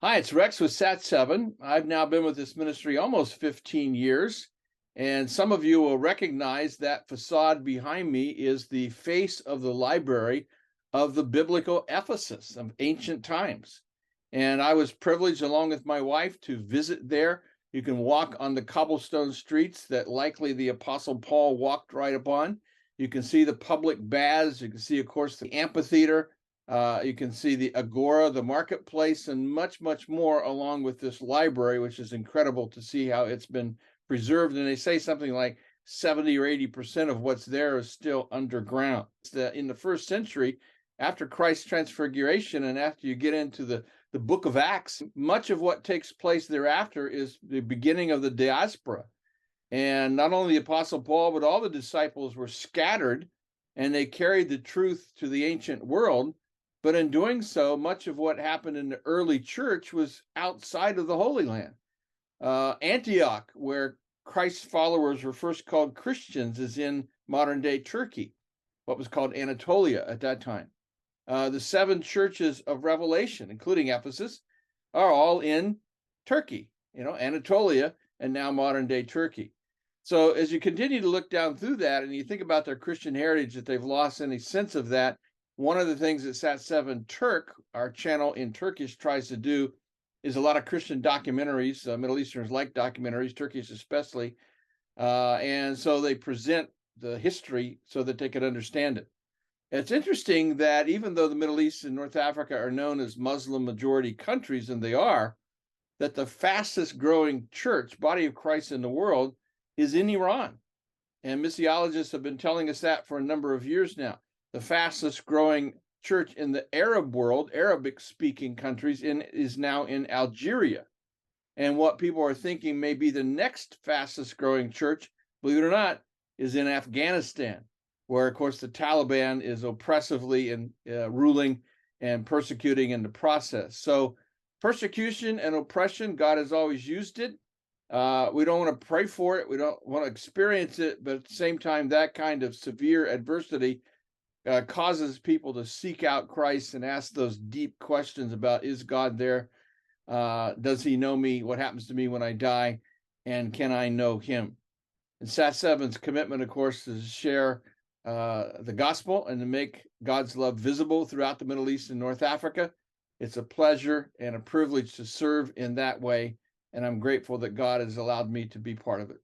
Hi, it's Rex with Sat7. I've now been with this ministry almost 15 years, and some of you will recognize that facade behind me is the face of the library of the biblical Ephesus of ancient times. And I was privileged, along with my wife, to visit there. You can walk on the cobblestone streets that likely the Apostle Paul walked right upon. You can see the public baths. You can see, of course, the amphitheater. You can see the agora, the marketplace, and much, much more along with this library, which is incredible to see how it's been preserved. And they say something like 70 or 80% of what's there is still underground. In the first century, after Christ's transfiguration and after you get into the book of Acts, much of what takes place thereafter is the beginning of the diaspora. And not only the Apostle Paul, but all the disciples were scattered and they carried the truth to the ancient world. But in doing so, much of what happened in the early church was outside of the Holy Land. Antioch, where Christ's followers were first called Christians, is in modern-day Turkey, what was called Anatolia at that time. The 7 churches of Revelation, including Ephesus, are all in Turkey, Anatolia, and now modern-day Turkey. So as you continue to look down through that and you think about their Christian heritage, that they've lost any sense of that, one of the things that Sat7 Turk, our channel in Turkish, tries to do is a lot of Christian documentaries. Middle Easterners like documentaries, Turkish especially. And so they present the history so that they can understand it. It's interesting that even though the Middle East and North Africa are known as Muslim majority countries, and they are, that the fastest growing church, body of Christ in the world, is in Iran. And missiologists have been telling us that for a number of years now. The fastest growing church in the Arab world, Arabic speaking countries, is now in Algeria. And what people are thinking may be the next fastest growing church, believe it or not, is in Afghanistan, where, of course, the Taliban is oppressively and ruling and persecuting in the process. So persecution and oppression, God has always used it. We don't want to pray for it. We don't want to experience it. But at the same time, that kind of severe adversity causes people to seek out Christ and ask those deep questions about, is God there? Does he know me? What happens to me when I die? And can I know him? And Sat7's commitment, of course, is to share the gospel and to make God's love visible throughout the Middle East and North Africa. It's a pleasure and a privilege to serve in that way. And I'm grateful that God has allowed me to be part of it.